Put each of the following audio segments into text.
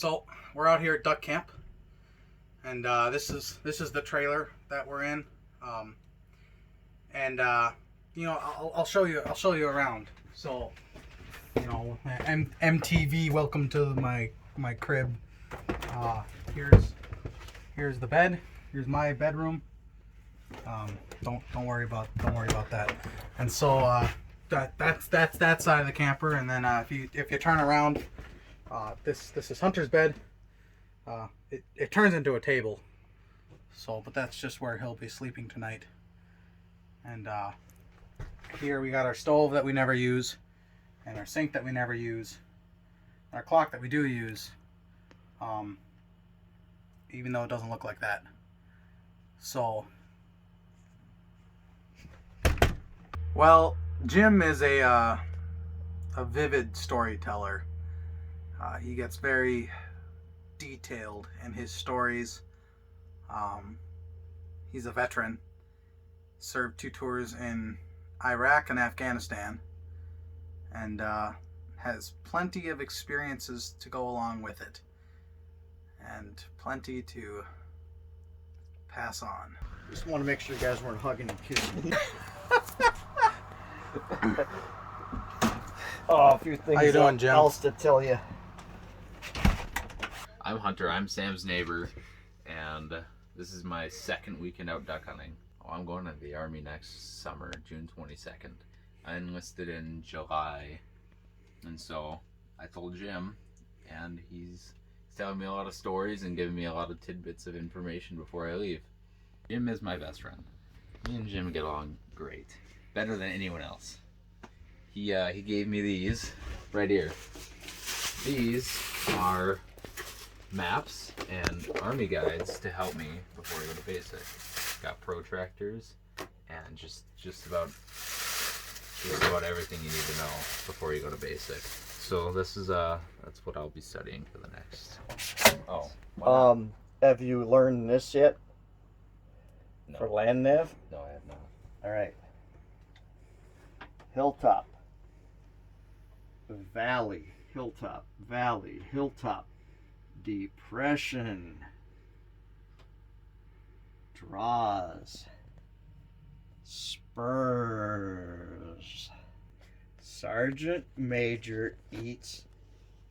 So we're out here at duck camp, and this is the trailer that we're in, and you know, I'll show you around. So, you know, MTV, welcome to my crib. Here's the bed. Here's my bedroom. Don't worry about that. And so that's that side of the camper. And then if you turn around, this is Hunter's bed. It turns into a table. So, but that's just where he'll be sleeping tonight. And here we got our stove that we never use, and our sink that we never use, and our clock that we do use, even though it doesn't look like that. So, well, Jim is a vivid storyteller. He gets very detailed in his stories. He's a veteran, served 2 tours in Iraq and Afghanistan, and has plenty of experiences to go along with it, and plenty to pass on. Just want to make sure you guys weren't hugging and kissing. Oh, a few things How you doing, Jim? else to tell you. I'm Hunter. I'm Sam's neighbor, and this is my second weekend out duck hunting. Oh, I'm going to the Army next summer, June 22nd. I enlisted in July, and so I told Jim, and he's telling me a lot of stories and giving me a lot of tidbits of information before I leave. Jim is my best friend. Me and Jim get along great, better than anyone else. He gave me these right here. These are maps and army guides to help me before I go to basic. Got protractors and just about everything you need to know before you go to basic. So this is that's what I'll be studying for the next. Oh. Have you learned this yet? No. For land nav? No, I have not. All right. Hilltop. Valley. Hilltop. Valley. Hilltop. Depression. Draws. Spurs. Sergeant Major eats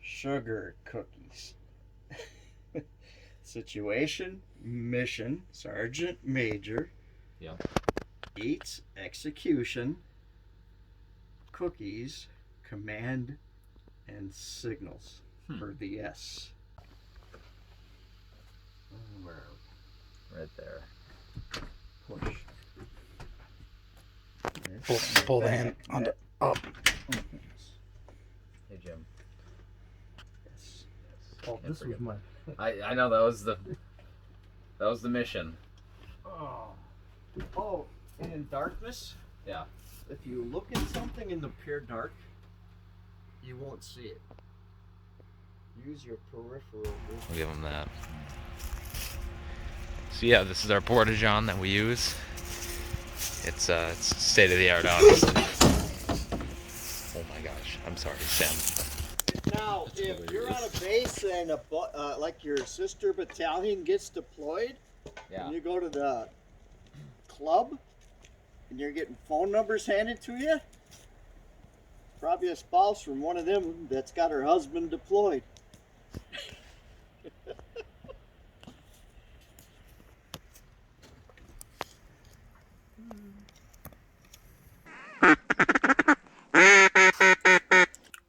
sugar cookies. Situation, mission, Sergeant Major eats execution, cookies, command, and signals for the S. Where are we? Right there. Push. Pull the hand up. Hey Jim. Yes. Oh, this was my. I know that was the mission. Oh, and in darkness, Yeah. if you look at something in the pure dark, you won't see it. Use your peripheral vision. I'll give him that. So yeah, this is our porta-john that we use. It's state of the art, obviously. Oh my gosh, I'm sorry, Sam. Now, if you're on a base and like your sister battalion gets deployed, and you go to the club and you're getting phone numbers handed to you, probably a spouse from one of them that's got her husband deployed.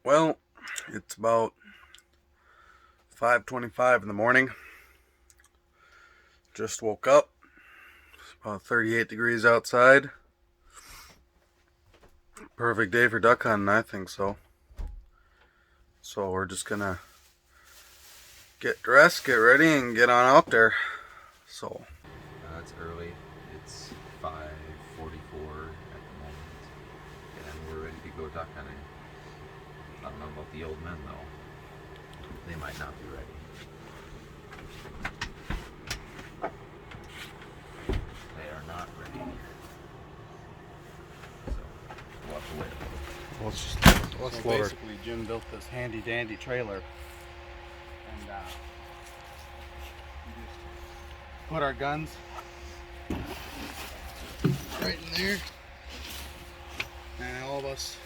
Well, it's about 5:25 in the morning. Just woke up. It's about 38 degrees outside. Perfect day for duck hunting, I think so. So we're just gonna get dressed, get ready, and get on out there. So It's early. It's 5:44 at the moment, and we're ready to go duck hunting. I don't know about the old men though. They might not be ready. They are not ready. So we'll have to wait. let's So load her. basically, Jim built this handy dandy trailer, and we just put our guns right in there, and all of us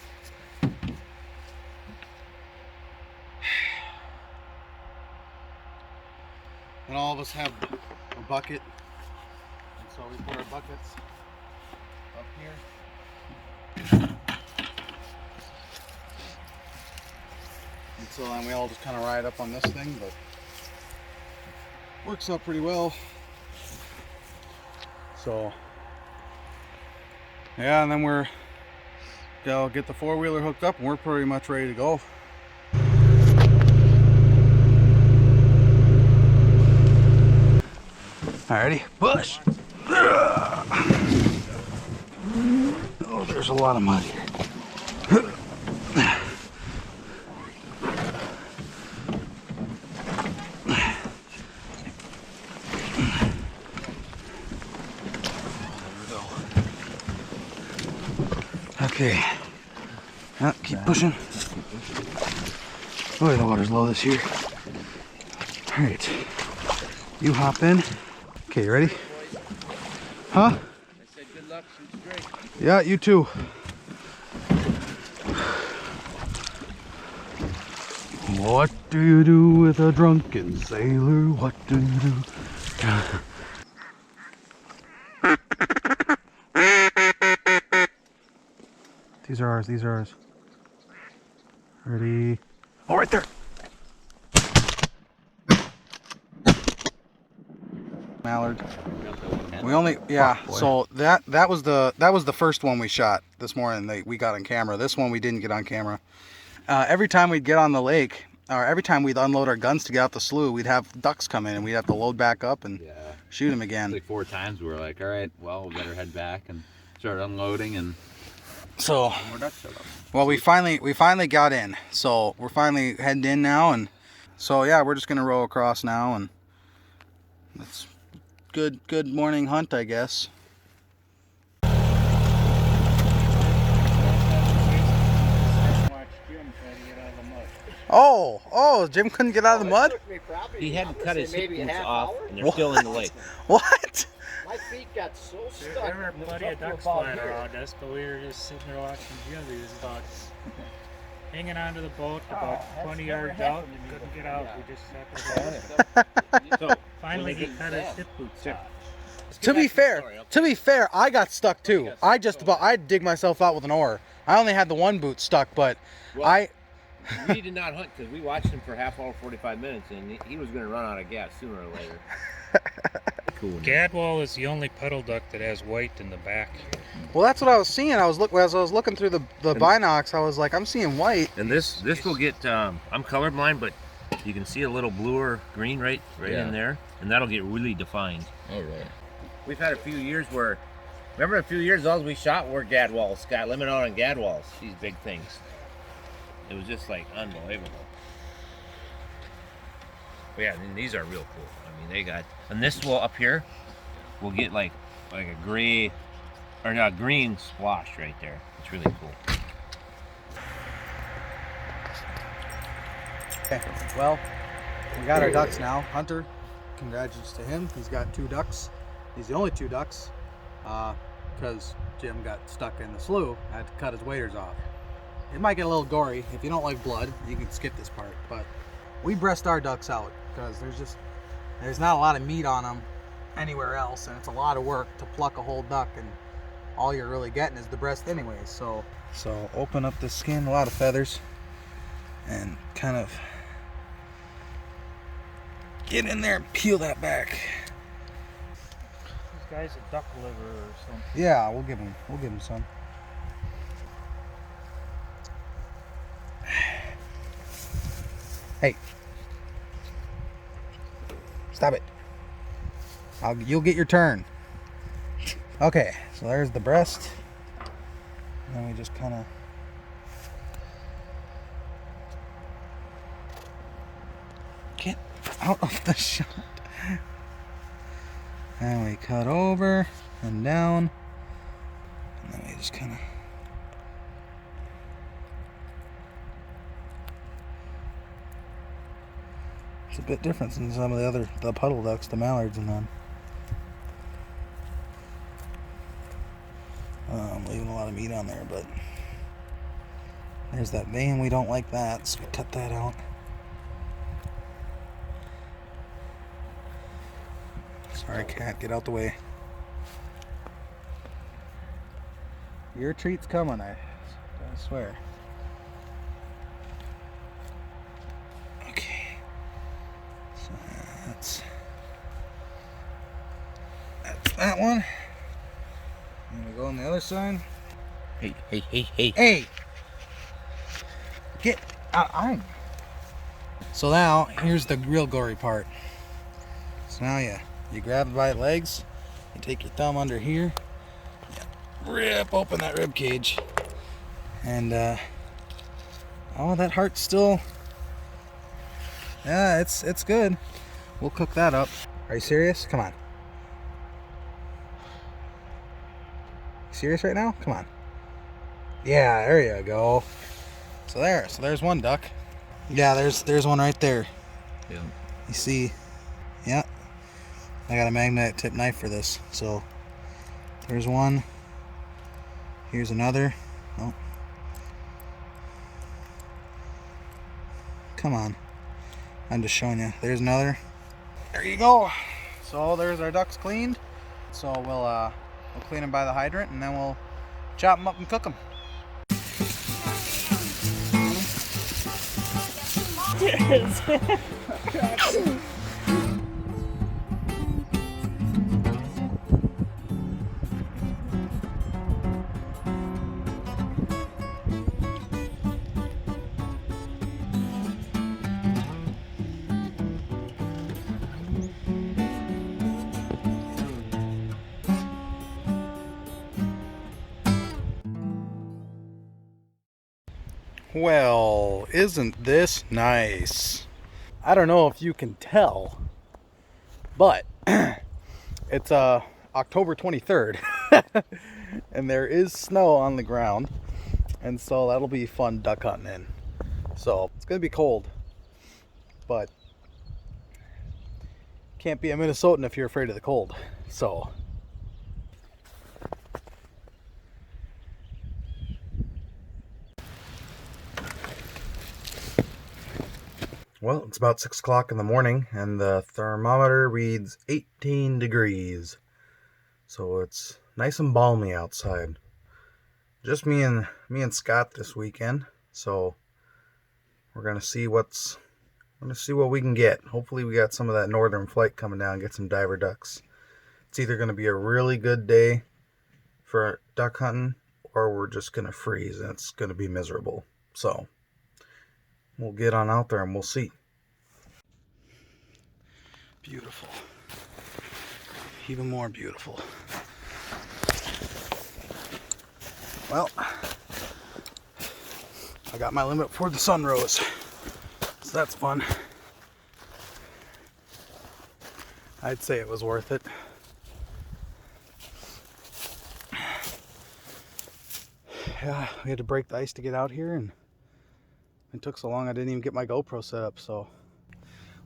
have a bucket, and so we put our buckets up here. And so then we all just kind of ride up on this thing, but works out pretty well. So yeah, and then they'll get the four-wheeler hooked up and we're pretty much ready to go. Alrighty, push. Oh, there's a lot of mud here. Okay, keep pushing. Boy, the water's low this year. All right, you hop in. Okay, you ready? Huh? I said good luck, shoot straight. Yeah, you too. What do you do with a drunken sailor? What do you do? These are ours, these are ours. Ready? Oh, right there! Mallard. We only, yeah, so that was the first one we shot this morning. We got on camera. This one we didn't get on camera. Every time we'd get on the lake, or every time we'd unload our guns to get out the slough, we'd have ducks come in and we'd have to load back up and shoot them again. Like 4 times we were like, all right, well, we better head back and start unloading, and so more ducks showed up. well, we finally got in, so we're finally heading in now, and so yeah, we're just gonna row across now, and it's good morning hunt, I guess. Oh, Jim couldn't get out of the mud? He hadn't cut his hip boots off, hour? and they're still in the lake. What? My feet got so stuck. There were plenty of ducks flying around us, but we were just sitting there watching Jim. He was about hanging onto the boat about 20 yards out. Couldn't get out. We just sat there. So, Finally, he cut his hip boots off. To be fair, I got stuck too. I dig myself out with an oar. I only had the one boot stuck, but well, we did not hunt because we watched him for half hour, 45 minutes, and he was going to run out of gas sooner or later. Cool. Gadwall is the only puddle duck that has white in the back. Well, that's what I was seeing. As I was looking through the binocs, I was like, I'm seeing white. And this will get. I'm colorblind, but you can see a little blue or green right in there, and that'll get really defined. Oh, right. We've had a few years where, remember a few years all we shot were gadwalls. Got limit out on gadwalls. These big things. It was just like unbelievable. But yeah, and these are real cool. I mean, they got, and this will up here, we'll get like a gray, or no, green splosh right there. It's really cool. Okay, well, we got our ducks now. Hunter, congratulations to him. He's got 2 ducks. He's the only 2 ducks because Jim got stuck in the slough. I had to cut his waders off. It might get a little gory. If you don't like blood, you can skip this part. But we breast our ducks out because there's not a lot of meat on them anywhere else, and it's a lot of work to pluck a whole duck, and all you're really getting is the breast anyways. So open up the skin, a lot of feathers, and kind of get in there and peel that back. This guy's a duck liver or something. Yeah, we'll give him some. Hey, stop it. You'll get your turn. Okay, so there's the breast. And then we just kind of get out of the shot. And we cut over and down. And then we just kind of It's a bit different than some of the puddle ducks, the mallards and them. I'm leaving a lot of meat on there, but there's that vein. We don't like that, so we cut that out. Sorry, cat, get out the way. Your treat's coming, I swear. Okay. So that's that one. I'm gonna go on the other side. Hey. Hey! Get out. So now, here's the real gory part. So now you grab it by the legs, you take your thumb under here, you rip open that rib cage, and oh, that heart's still, yeah, it's good. We'll cook that up. Are you serious? Come on. You serious right now? Come on. Yeah, there you go. So there's one duck. Yeah, there's one right there. Yeah. You see, yeah. I got a magnetic tip knife for this. So there's one. Here's another. Oh. Come on. I'm just showing you. There's another. There you go. So there's our ducks cleaned. So we'll clean them by the hydrant, and then we'll chop them up and cook them. Well, isn't this nice? I don't know if you can tell, but it's October 23rd and there is snow on the ground, and so that'll be fun duck hunting in. So it's gonna be cold, but can't be a Minnesotan if you're afraid of the cold. So well, it's about 6 o'clock in the morning, and the thermometer reads 18 degrees. So it's nice and balmy outside. Just me and Scott this weekend. So we're gonna see what we can get. Hopefully we got some of that northern flight coming down and get some diver ducks. It's either gonna be a really good day for duck hunting, or we're just gonna freeze and it's gonna be miserable. So we'll get on out there and we'll see. Beautiful. Even more beautiful. Well, I got my limit before the sun rose. So that's fun. I'd say it was worth it. Yeah, we had to break the ice to get out here, and it took so long I didn't even get my GoPro set up, so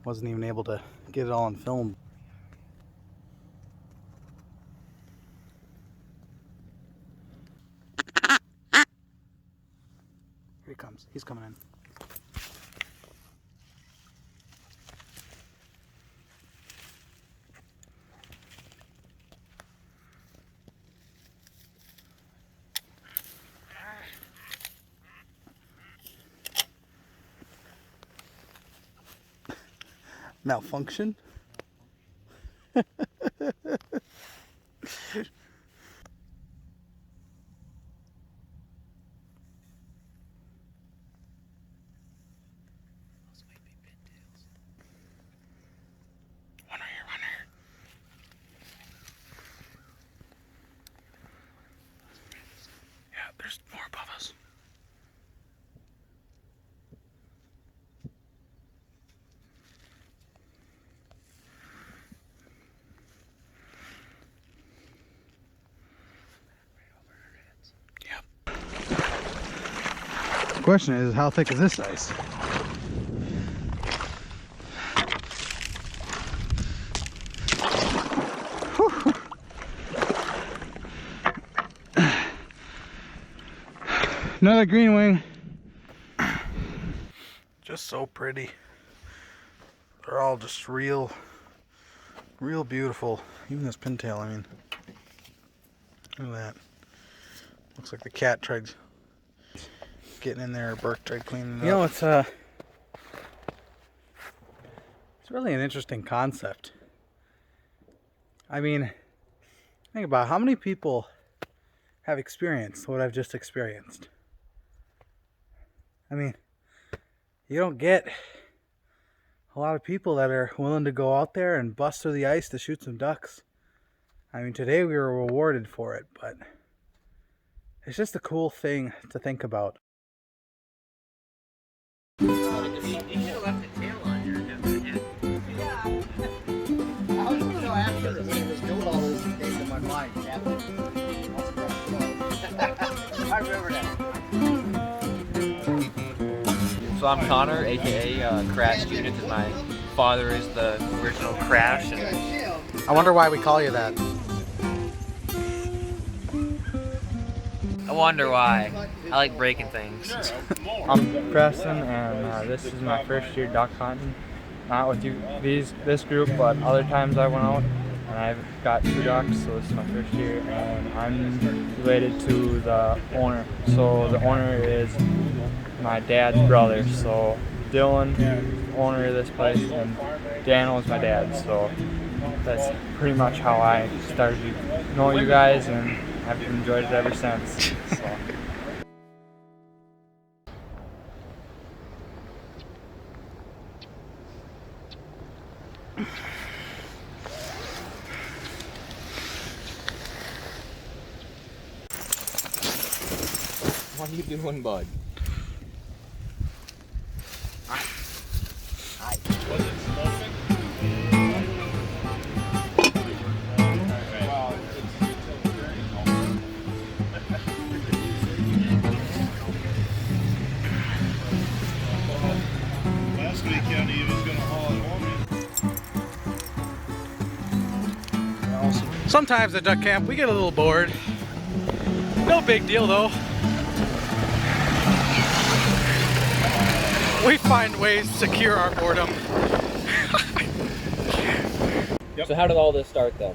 wasn't even able to get it all on film. Here he comes. He's coming in. Malfunction? There's more above us. Yep. The question is, how thick is this ice? Another green wing. Just so pretty. They're all just real beautiful. Even this pintail, I mean. Look at that. Looks like the cat tried getting in there, or Burke tried cleaning it up. You know, it's really an interesting concept. I mean, think about how many people have experienced what I've just experienced. I mean, you don't get a lot of people that are willing to go out there and bust through the ice to shoot some ducks. I mean, today we were rewarded for it, but it's just a cool thing to think about. You should have left the tail on your head. I was, after when he was doing all this, it came to my mind, Captain. I remember that. So I'm Connor, aka Crash Unit, and my father is the original Crash. And I wonder why we call you that. I wonder why. I like breaking things. I'm Preston, and this is my first year duck hunting. Not with this group, but other times I went out and I've got 2 ducks, so this is my first year, and I'm related to the owner. So the owner is my dad's brother. So Dylan, owner of this place, and Daniel is my dad. So that's pretty much how I started to know you guys, and I've enjoyed it ever since. So. What are you doing, bud? Last weekend he was gonna haul it home. Sometimes at duck camp we get a little bored. No big deal though. We find ways to cure our boredom. So how did all this start then?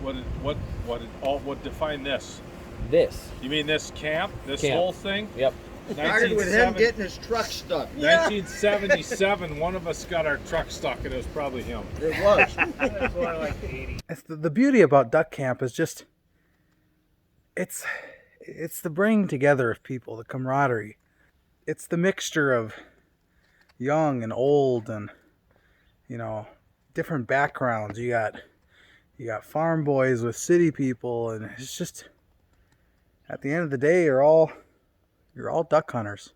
What defined this? This. You mean this camp? This Camp. whole thing? Yep. Started with him getting his truck stuck. 1977, one of us got our truck stuck, and it was probably him. It was. That's more like the 80s. It's the beauty about duck camp is just it's the bringing together of people, the camaraderie. It's the mixture of young and old, and different backgrounds. You got farm boys with city people, and it's just, at the end of the day, you're all duck hunters.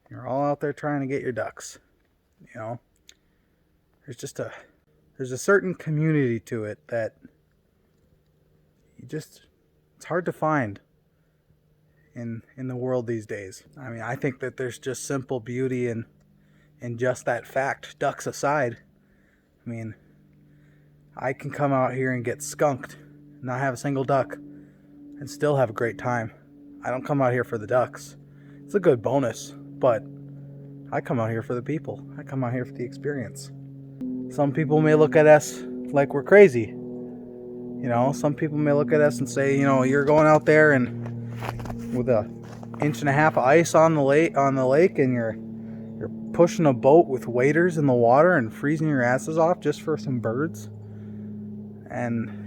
You're all out there trying to get your ducks. There's a certain community to it that it's hard to find in the world these days. I mean, I think that there's just simple beauty in just that fact, ducks aside. I mean, I can come out here and get skunked, not have a single duck, and still have a great time. I don't come out here for the ducks. It's a good bonus, but I come out here for the people. I come out here for the experience. Some people may look at us like we're crazy. Some people may look at us and say, you're going out there and with 1.5 inches of ice on the lake, and you're pushing a boat with waders in the water and freezing your asses off just for some birds. And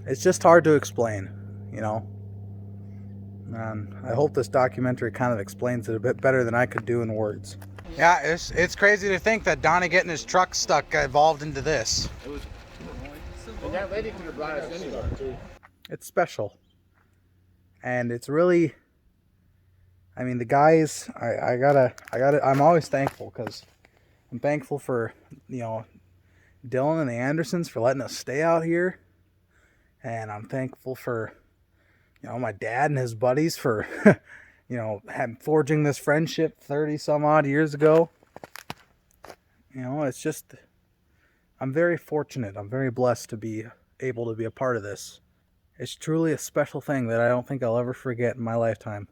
it's just hard to explain, and I hope this documentary kind of explains it a bit better than I could do in words. Yeah, it's crazy to think that Donnie getting his truck stuck evolved into this. And that lady could have brought us anywhere too. It's special, and it's really, I mean, the guys, I'm always thankful, because I'm thankful for, Dylan and the Andersons for letting us stay out here. And I'm thankful for, my dad and his buddies for, forging this friendship 30 some odd years ago. It's just, I'm very fortunate. I'm very blessed to be able to be a part of this. It's truly a special thing that I don't think I'll ever forget in my lifetime.